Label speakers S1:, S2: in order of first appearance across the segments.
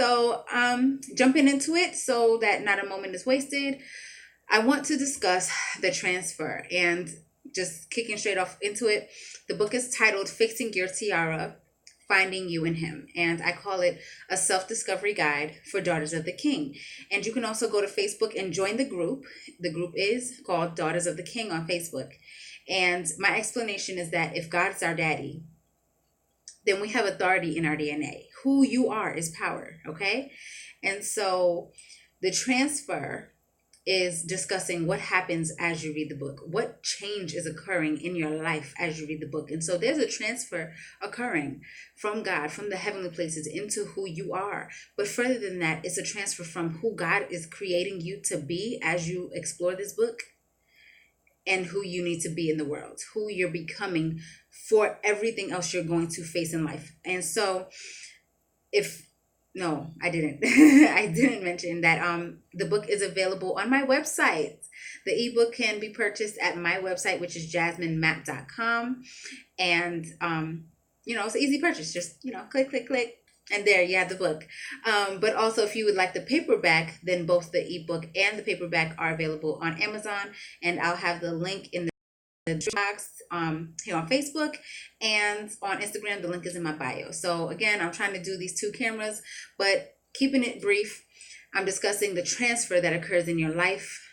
S1: So, jumping into it so that not a moment is wasted, I want to discuss the transfer and just kicking straight off into it. The book is titled Fixing Your Tiara, Finding You in Him. And I call it a self discovery guide for Daughters of the King. And you can also go to Facebook and join the group. The group is called Daughters of the King on Facebook. And my explanation is that if God is our daddy, then we have authority in our DNA. Who you are is power, okay? And so the transfer is discussing what happens as you read the book, what change is occurring in your life as you read the book. And so there's a transfer occurring from God, from the heavenly places into who you are. But further than that, it's a transfer from who God is creating you to be as you explore this book and who you need to be in the world, who you're becoming for everything else you're going to face in life. And so if no, I didn't. I didn't mention that the book is available on my website. The ebook can be purchased at my website, which is jasminematt.com. And it's an easy purchase. Just, click, click, click. And there you have the book. But also, if you would like the paperback, then both the ebook and the paperback are available on Amazon. And I'll have the link in the box here on Facebook and on Instagram. The link is in my bio. So again, I'm trying to do these two cameras, but keeping it brief, I'm discussing the transfer that occurs in your life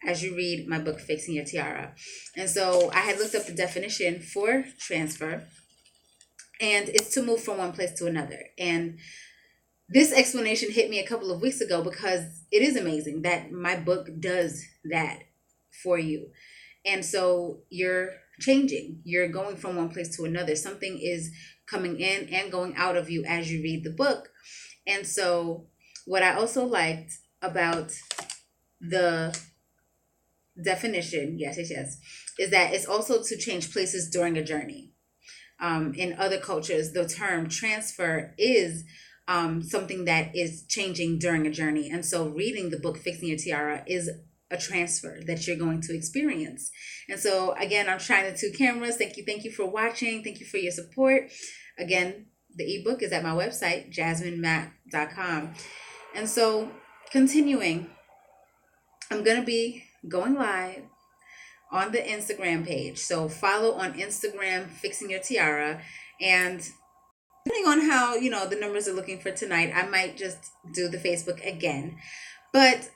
S1: as you read my book, Fixing Your Tiara. And so I had looked up the definition for transfer, and it's to move from one place to another. And this explanation hit me a couple of weeks ago because it is amazing that my book does that for you. And so you're changing, you're going from one place to another. Something is coming in and going out of you as you read the book. And so what I also liked about the definition, yes, is that it's also to change places during a journey. In other cultures, the term transfer is something that is changing during a journey. And so reading the book, Fixing Your Tiara, is a transfer that you're going to experience. And so again, I'm trying the two cameras. Thank you for watching. Thank you for your support. Again, the ebook is at my website, jasminematt.com. And so continuing, I'm going to be going live on the Instagram page. So follow on Instagram, Fixing Your Tiara. And depending on how, the numbers are looking for tonight, I might just do the Facebook again. But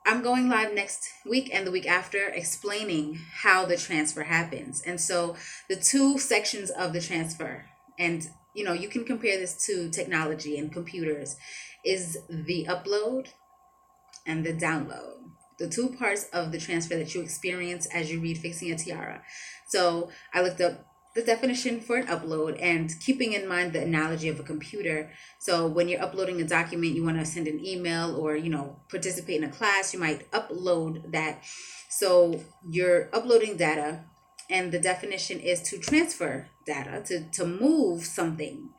S1: I'm going live next week and the week after explaining how the transfer happens. And so the two sections of the transfer, and you can compare this to technology and computers, is the upload and the download. The two parts of the transfer that you experience as you read Fixing a Tiara. So I looked up the definition for an upload, and keeping in mind the analogy of a computer. So when you're uploading a document, you want to send an email or, participate in a class, you might upload that. So you're uploading data, and the definition is to transfer data, to move something.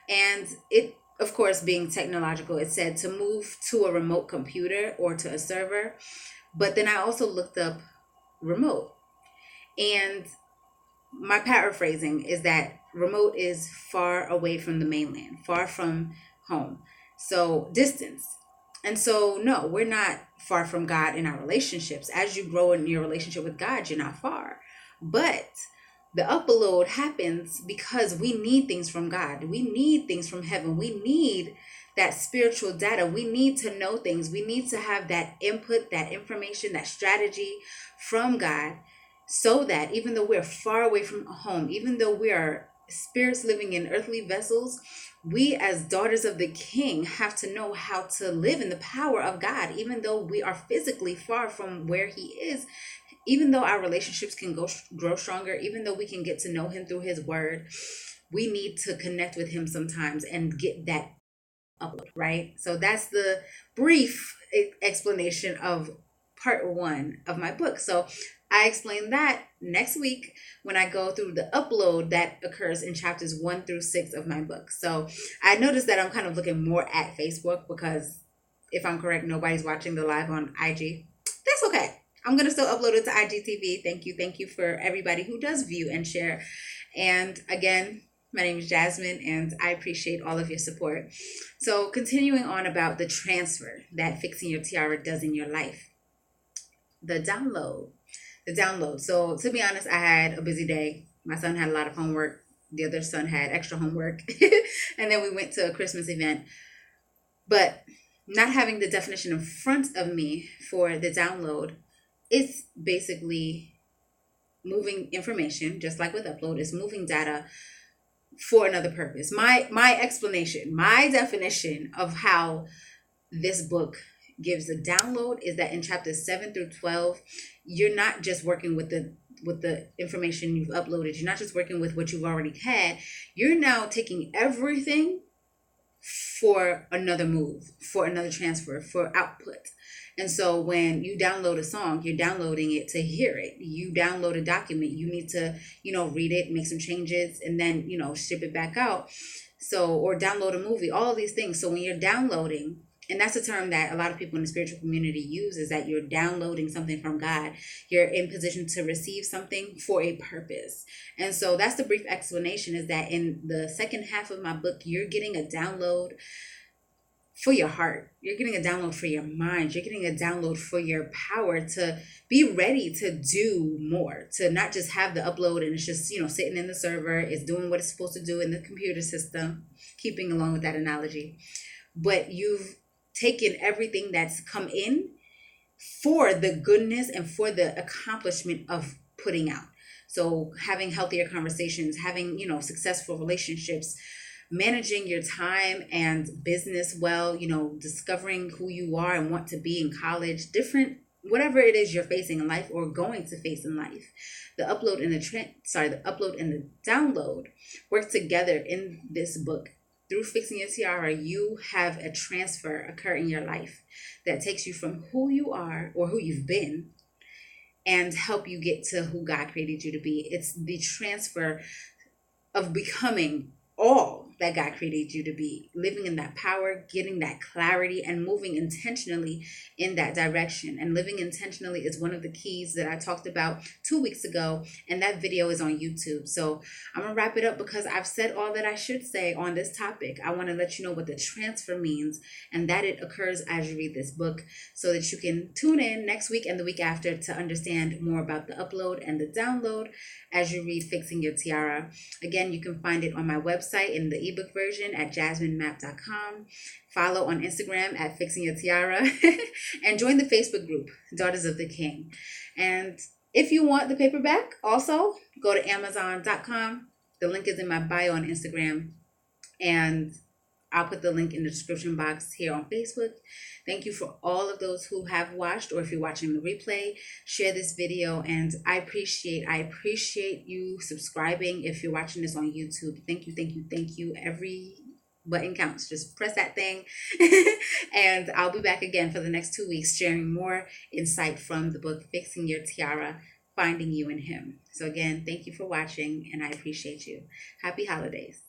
S1: And it, of course, being technological, it said to move to a remote computer or to a server. But then I also looked up remote, and my paraphrasing is that remote is far away from the mainland, far from home. So distance. And so, no, we're not far from God in our relationships. As you grow in your relationship with God, you're not far. But the upload happens because we need things from God. We need things from heaven. We need that spiritual data. We need to know things. We need to have that input, that information, that strategy from God, so that even though we're far away from home, even though we are spirits living in earthly vessels, we as daughters of the King have to know how to live in the power of God, even though we are physically far from where He is, even though our relationships can grow stronger, even though we can get to know Him through His word. We need to connect with Him sometimes and get that upload, right? So that's the brief explanation of part 1 of my book. So I explain that next week when I go through the upload that occurs in chapters 1 through 6 of my book. So I noticed that I'm kind of looking more at Facebook because, if I'm correct, nobody's watching the live on IG. That's okay. I'm going to still upload it to IGTV. Thank you for everybody who does view and share. And again, My name is Jasmine, and I appreciate all of your support. So, continuing on about the transfer that fixing your tiara does in your life, the download. The download. So, to be honest, I had a busy day. My son had a lot of homework, the other son had extra homework, and then we went to a Christmas event. But not having the definition in front of me for the download, it's basically moving information, just like with upload, is moving data for another purpose. My explanation, my definition of how this book gives a download is that in chapters 7 through 12, you're not just working with the information you've uploaded. You're not just working with what you've already had. You're now taking everything for another move, for another transfer, for output. And so when you download a song, you're downloading it to hear it. You download a document, you need to, read it, make some changes, and then, ship it back out. So, or download a movie, all of these things. So when you're downloading, and that's a term that a lot of people in the spiritual community use, is that you're downloading something from God. You're in position to receive something for a purpose. And so that's the brief explanation, is that in the second half of my book, you're getting a download for your heart. You're getting a download for your mind. You're getting a download for your power to be ready to do more, to not just have the upload and it's just, sitting in the server, it's doing what it's supposed to do in the computer system, keeping along with that analogy. But you've taken everything that's come in for the goodness and for the accomplishment of putting out. So having healthier conversations, having, successful relationships, managing your time and business well, discovering who you are and want to be in college, different, whatever it is you're facing in life or going to face in life. The upload and the upload and the download work together in this book. Through Fixing Your Tiara, you have a transfer occur in your life that takes you from who you are or who you've been and help you get to who God created you to be. It's the transfer of becoming all that God created you to be, living in that power, getting that clarity, and moving intentionally in that direction. And living intentionally is one of the keys that I talked about 2 weeks ago, and that video is on YouTube. So I'm gonna wrap it up because I've said all that I should say on this topic. I want to let you know what the transfer means and that it occurs as you read this book, so that you can tune in next week and the week after to understand more about the upload and the download as you read Fixing Your Tiara. Again, you can find it on my website in the ebook version at jasminemap.com. Follow on Instagram at Fixing Your Tiara and join the Facebook group, Daughters of the King. And if you want the paperback, also go to Amazon.com. The link is in my bio on Instagram, and I'll put the link in the description box here on Facebook. Thank you for all of those who have watched, or if you're watching the replay, share this video. And I appreciate you subscribing if you're watching this on YouTube. Thank you. Every button counts. Just press that thing. And I'll be back again for the next 2 weeks, sharing more insight from the book, Fixing Your Tiara, Finding You in Him. So again, thank you for watching, and I appreciate you. Happy holidays.